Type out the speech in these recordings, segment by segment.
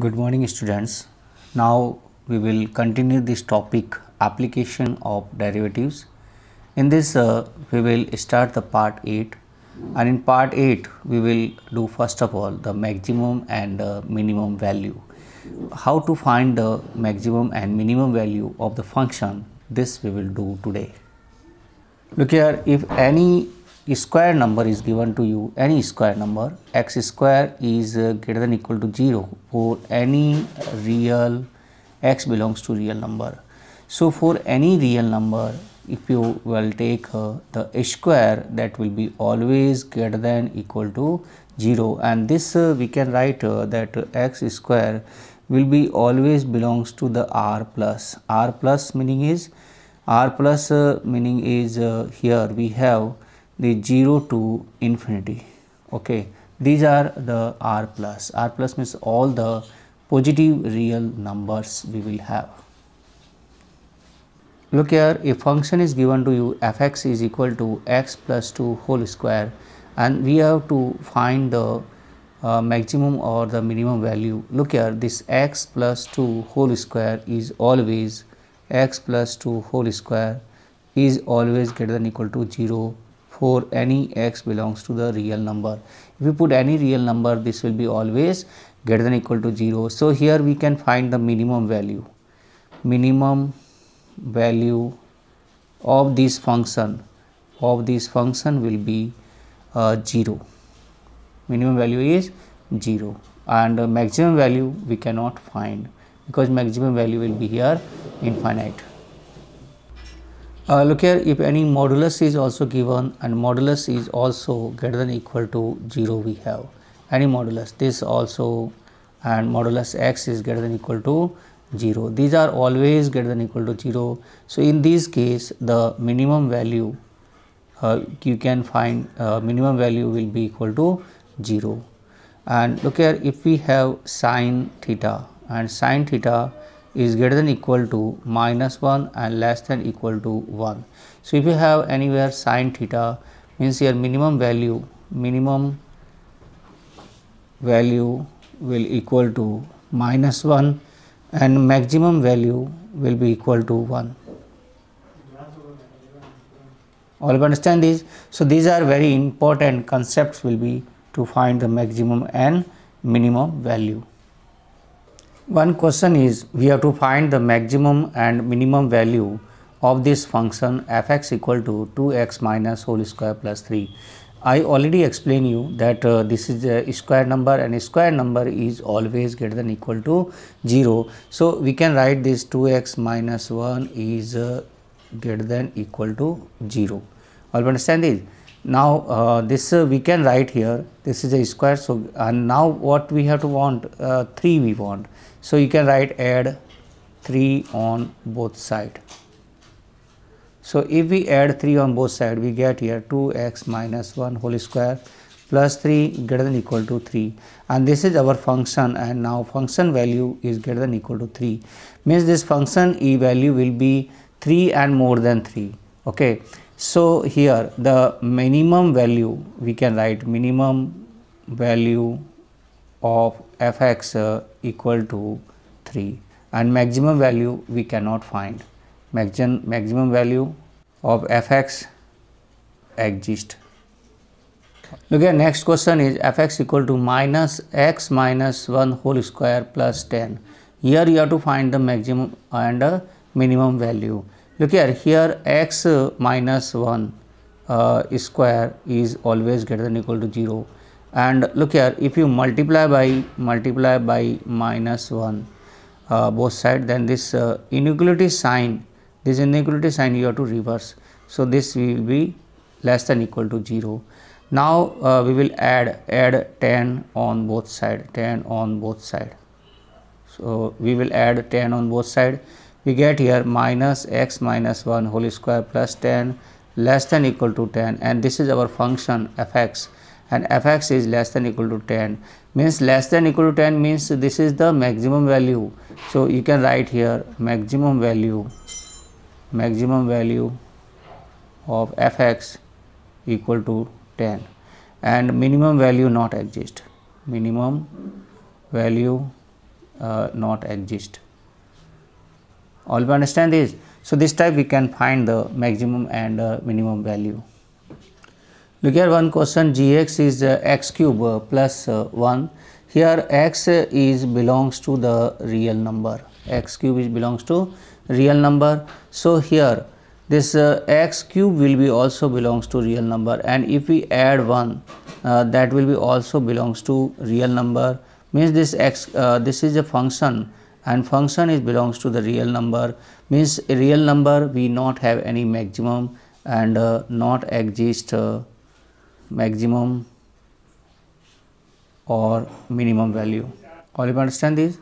Good morning students. Now we will continue this topic application of derivatives. In this we will start the part 8, and in part 8 we will do first of all the maximum and minimum value. How to find the maximum and minimum value of the function, this we will do today. Look here, if any square number is given to you, any square number, x square is greater than equal to 0 for any real x belongs to real number. So for any real number, if you will take the square, that will be always greater than equal to 0, and this we can write that x square will be always belongs to the r plus. R plus meaning is here we have the 0 to infinity. Okay, these are the r plus. R plus means all the positive real numbers we will have. Look here, a function is given to you, fx is equal to x plus 2 whole square, and we have to find the maximum or the minimum value. Look here, this x plus 2 whole square is always x plus 2 whole square is always greater than equal to 0 for any x belongs to the real number. If you put any real number, this will be always greater than equal to 0. So here we can find the minimum value. Minimum value of this function will be 0. Minimum value is 0, and maximum value we cannot find because maximum value will be here infinite. Look here, if any modulus is also given and modulus is also greater than equal to 0, we have any modulus, this also, and modulus x is greater than equal to 0. These are always greater than equal to 0. So in this case, the minimum value you can find minimum value will be equal to 0. And look here, if we have sine theta, and sine theta is greater than equal to -1 and less than equal to 1. So if you have anywhere sine theta, means here minimum value will equal to -1 and maximum value will be equal to 1. All understand this? So these are very important concepts will be to find the maximum and minimum value. One question is, we have to find the maximum and minimum value of this function fx equal to 2x minus whole square plus 3. I already explained you that this is a square number, and a square number is always greater than equal to 0. So we can write this 2x minus 1 is greater than equal to 0. All understand this? Now this we can write here, this is a square, so and now what we have to want, 3 we want. So you can write add 3 on both side. So if we add 3 on both side, we get here 2x minus 1 whole square plus 3 greater than equal to 3, and this is our function, and now function value is greater than equal to 3, means this function e value will be 3 and more than 3. Okay, so here the minimum value we can write, minimum value of fx equal to 3, and maximum value we cannot find. Maximum value of fx exists. Look at next question is fx equal to minus x minus 1 whole square plus 10. Here you have to find the maximum and minimum value. Look here x minus 1 square is always greater than equal to 0, and look here, if you multiply by -1 both side, then this inequality sign you have to reverse. So this will be less than equal to 0. Now we will add 10 on both side, 10 on both side. So we will add 10 on both side. We get here minus x minus 1 whole square plus 10 less than equal to 10, and this is our function fx, and fx is less than equal to 10, means less than equal to 10 means this is the maximum value. So you can write here maximum value of fx equal to 10, and minimum value not exist. Minimum value not exist. All you understand this? So this type we can find the maximum and minimum value. Look here, one question, gx is x cube plus 1. Here x is belongs to the real number, x cube is belongs to real number. So here this x cube will be also belongs to real number, and if we add 1 that will be also belongs to real number, means this x this is a function and function is belongs to the real number, means a real number we not have any maximum and not exist maximum or minimum value. All you understand this?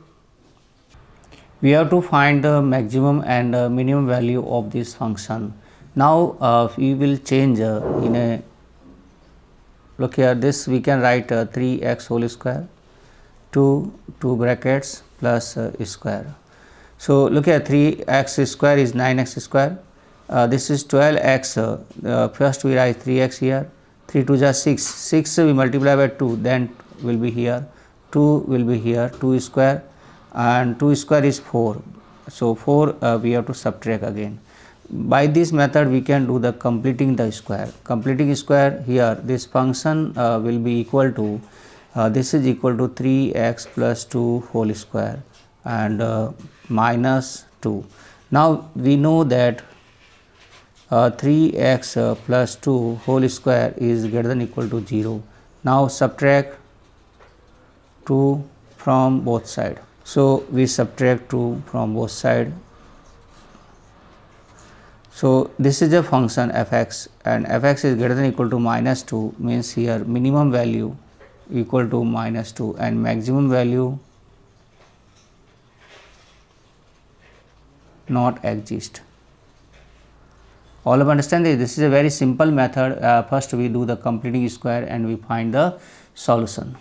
We have to find the maximum and minimum value of this function. Now we will change in a, look here, this we can write 3x whole square to 2 brackets plus square. So look here, 3x square is 9x square, this is 12x, first we write 3x here, 3 2 is 6, 6 we multiply by 2, then will be here, 2 will be here, 2 square, and 2 square is 4. So 4 we have to subtract again. By this method we can do the completing the square. Completing square, here this function will be equal to this is equal to 3x plus 2 whole square and minus 2. Now we know that 3x plus 2 whole square is greater than equal to 0. Now subtract 2 from both sides. So we subtract 2 from both sides. So this is a function fx, and fx is greater than equal to minus 2, means here minimum value equal to minus 2 and maximum value not exist. All of understand this? This is a very simple method. First we do the completing square and we find the solution.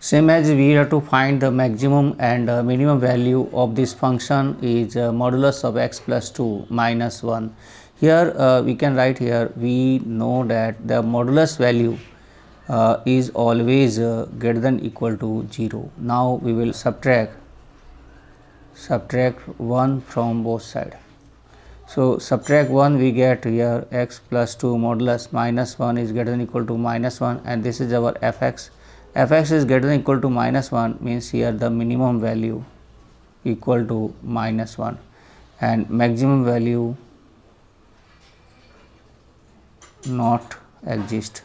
Same as we have to find the maximum and minimum value of this function is modulus of x plus 2 minus 1. Here we can write here, we know that the modulus value is always greater than equal to 0. Now we will subtract 1 from both sides. So subtract 1, we get here x plus 2 modulus minus 1 is greater than equal to minus 1, and this is our fx. Fx is greater than equal to minus 1, means here the minimum value equal to minus 1 and maximum value not exist.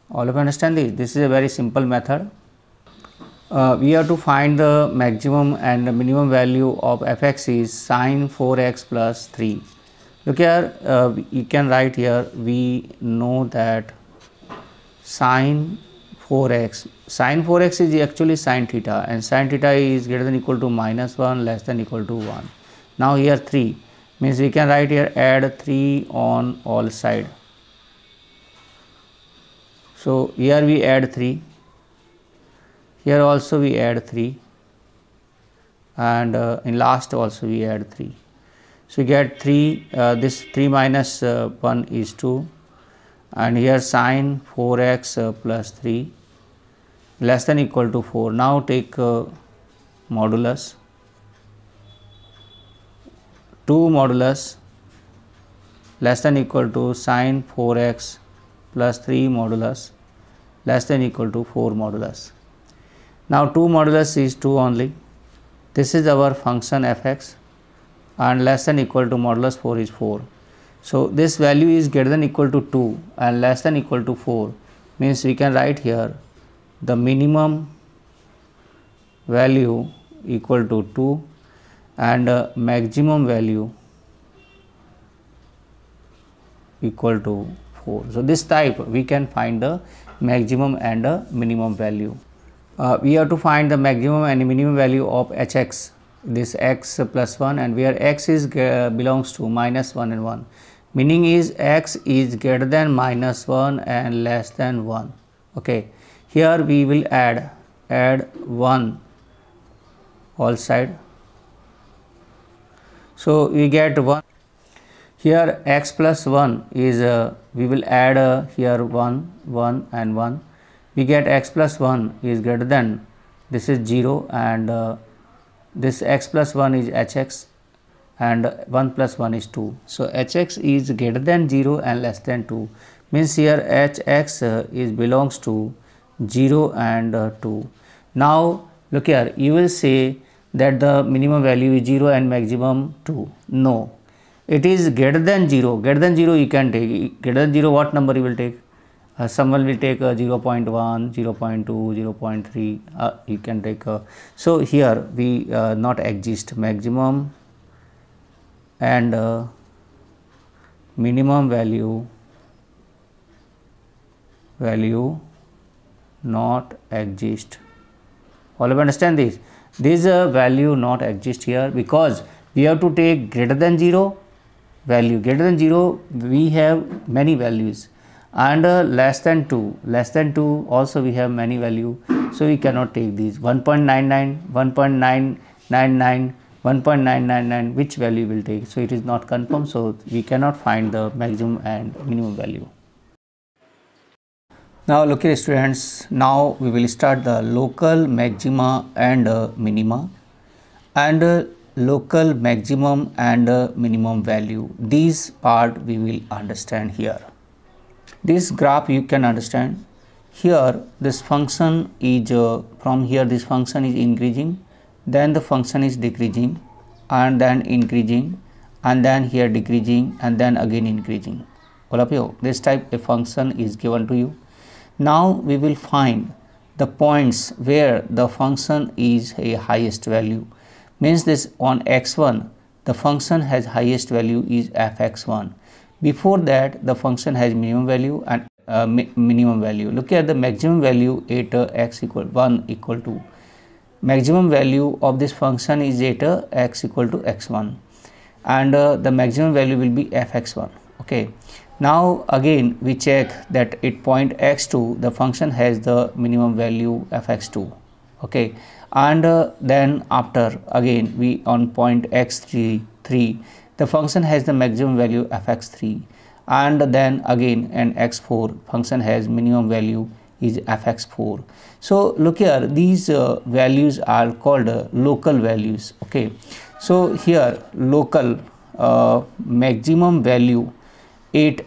All of you understand this? This is a very simple method. We have to find the maximum and the minimum value of fx is sine 4x plus 3. Look here, you can write here, we know that sine 4x is actually sine theta, and sine theta is greater than equal to minus 1 less than equal to 1. Now here 3, means we can write here add 3 on all side. So here we add 3, here also we add 3, and in last also we add 3. So we get 3, this 3 minus 1 is 2, and here sine 4x plus 3 less than equal to 4. Now take modulus, 2 modulus less than equal to sine 4x plus 3 modulus less than equal to 4 modulus. Now 2 modulus is 2 only. This is our function fx, and less than equal to modulus 4 is 4. So this value is greater than equal to 2 and less than equal to 4, means we can write here the minimum value equal to 2 and maximum value equal to 4. So this type we can find the maximum and minimum value. We have to find the maximum and minimum value of hx, this x plus 1, and where x is belongs to minus 1 and 1, meaning is x is greater than minus 1 and less than 1. Okay, here we will add 1 all side. So we get 1. Here x plus 1 is we will add here 1 and 1. We get x plus 1 is greater than this is 0, and this x plus 1 is hx, and 1 plus 1 is 2. So hx is greater than 0 and less than 2, means here hx is belongs to 0 and 2. Now look here, you will say that the minimum value is 0 and maximum 2. No, it is greater than 0. Greater than 0 you can take. Greater than 0, what number you will take? Someone will take 0.1, 0.2, 0.3, you can take. So here we not exist maximum and minimum value not exist. All of you understand this? This value not exist here because we have to take greater than 0 value. Greater than 0 we have many values, and less than 2 also we have many value, so we cannot take these 1.99, 1.999, 1.999, which value will take. So it is not confirmed, so we cannot find the maximum and minimum value. Now look here students, now we will start the local maxima and minima, and local maximum and minimum value. These part we will understand here. This graph you can understand. Here this function is from here this function is increasing, then the function is decreasing, and then increasing, and then here decreasing, and then again increasing. All of you, this type of function is given to you. Now we will find the points where the function is a highest value, means this on x1 the function has highest value is fx1. Before that the function has minimum value and minimum value. Look at the maximum value at x equal 1 equal to, maximum value of this function is at x equal to x1, and the maximum value will be fx1. Okay, now again we check that at point x2 the function has the minimum value fx2. Okay, and then after again we on point x3 the function has the maximum value fx3, and then again and x4 function has minimum value is fx4. So look here, these values are called local values. Okay, so here local maximum value at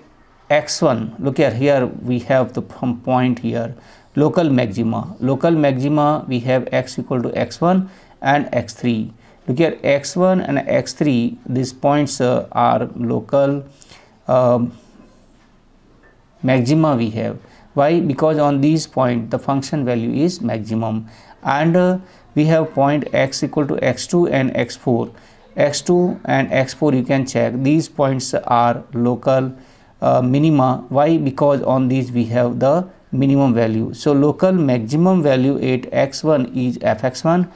x1, look here we have the point here local maxima we have x equal to x1 and x3. Look here x1 and x3, these points are local maxima we have. Why? Because on these points the function value is maximum, and we have point x equal to x2 and x4. x2 and x4 you can check, these points are local minima. Why? Because on these we have the minimum value. So local maximum value at x1 is fx1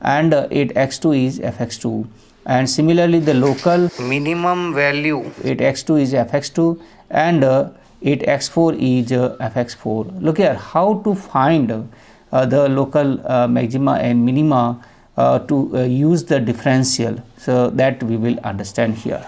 and at x2 is fx2, and similarly the local minimum value at x2 is fx2 and at x4 is fx4. Look here how to find the local maxima and minima to use the differential, so that we will understand here.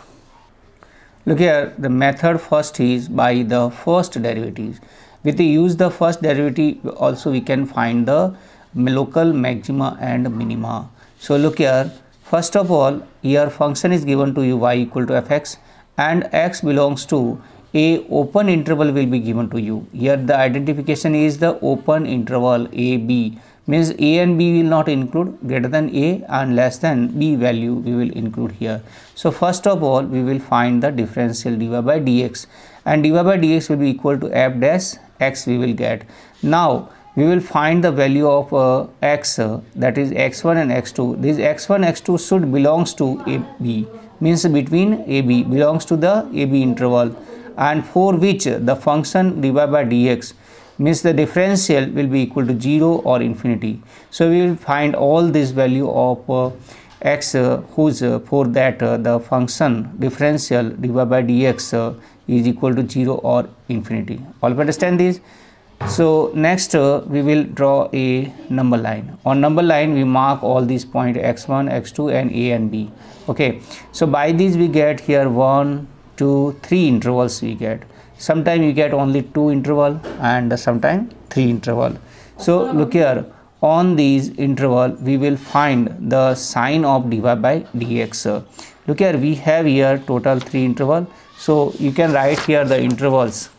Look here, the method first is by the first derivatives. With the use the first derivative also we can find the local maxima and minima. So look here, first of all here function is given to you y equal to fx, and x belongs to a open interval will be given to you. Here the identification is the open interval a b, means a and b will not include, greater than a and less than b value we will include here. So first of all we will find the differential dy by dx, and dy by dx will be equal to f dash x we will get. Now we will find the value of x, that is x1 and x2. This x1 x2 should belongs to ab, means between ab, belongs to the ab interval, and for which the function dy by dx means the differential will be equal to 0 or infinity. So we will find all this value of x whose for that the function differential dy by dx is equal to 0 or infinity. All understand this? So next we will draw a number line. On number line we mark all these points x1, x2 and a and b. Okay, so by these we get here 1, 2, 3 intervals we get. Sometimes you get only 2 interval and sometimes 3 interval. So look here, on these interval we will find the sign of dy by dx. Look here, we have here total 3 interval, so you can write here the intervals.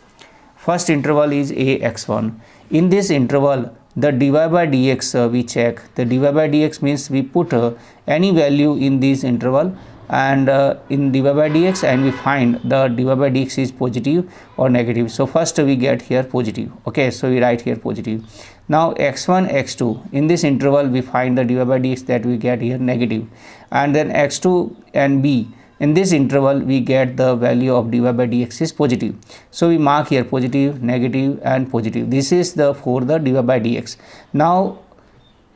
First interval is ax1. In this interval the dy by dx we check. The dy by dx means we put any value in this interval and in dy by dx, and we find the dy by dx is positive or negative. So first we get here positive. Okay, so we write here positive. Now x1 x2, in this interval we find the dy by dx that we get here negative, and then x2 and b, in this interval we get the value of dy by dx is positive. So we mark here positive, negative and positive. This is the for the dy by dx. Now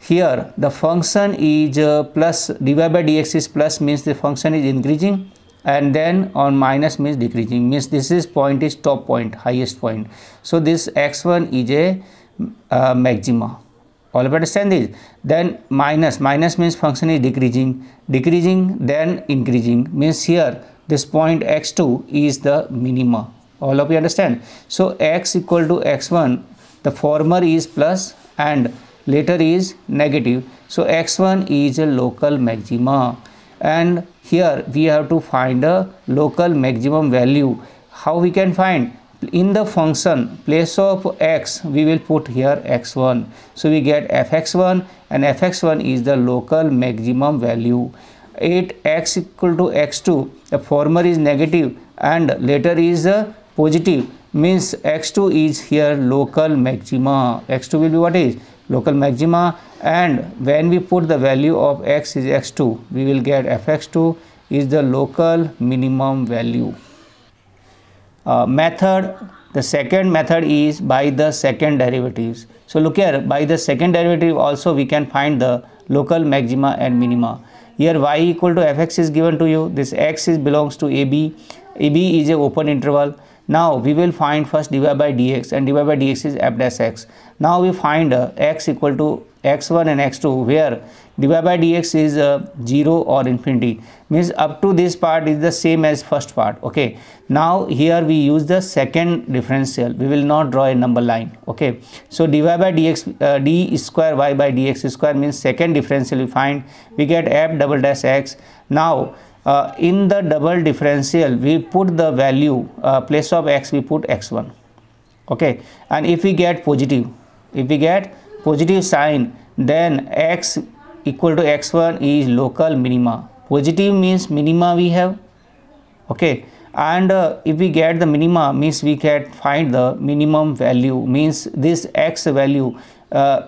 here the function is plus, dy by dx is plus means the function is increasing, and then on minus means decreasing, means this is point is top point, highest point. So this x1 is a maxima. All of understand this. Then minus means function is decreasing, then increasing, means here this point x2 is the minima. All of you understand. So x equal to x1, the former is plus and later is negative. So x1 is a local maxima, and here we have to find a local maximum value. How we can find? In the function place of x we will put here x1, so we get fx1, and fx1 is the local maximum value. 8x equal to x2, the former is negative and later is positive, means x2 is here local maxima. X2 will be what is local maxima, and when we put the value of x is x2, we will get fx2 is the local minimum value. Method, the second method is by the second derivatives. So look here, by the second derivative also we can find the local maxima and minima. Here y equal to fx is given to you, this x is belongs to ab is a open interval. Now we will find first dy by dx, and dy by dx is f dash x. Now we find x equal to x1 and x2, where dy by dx is 0 or infinity, means up to this part is the same as first part. Okay, now here we use the second differential, we will not draw a number line. Okay, so dy by dx, d square y by dx square means second differential we find, we get f double dash x. Now in the double differential we put the value, place of x we put x1. Okay, and if we get positive, sign, then x equal to x1 is local minima. Positive means minima we have. Okay, and if we get the minima means we can find the minimum value, means this x value,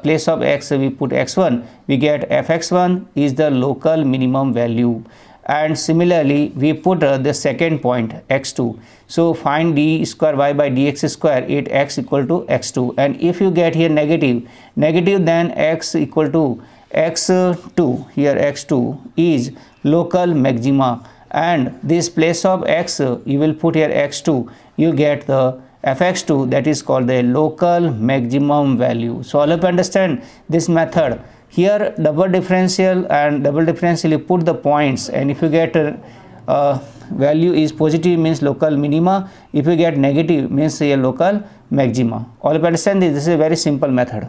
place of x we put x1, we get fx1 is the local minimum value. And similarly we put the second point x2, so find d square y by dx square, 8x equal to x2, and if you get here negative, then x equal to x2, here x2 is local maxima, and this place of x you will put here x2, you get the fx2, that is called the local maximum value. So all of you understand this method. Here double differential, and double differential you put the points, and if you get value is positive means local minima, if you get negative means a local maxima. All of you understand this is a very simple method.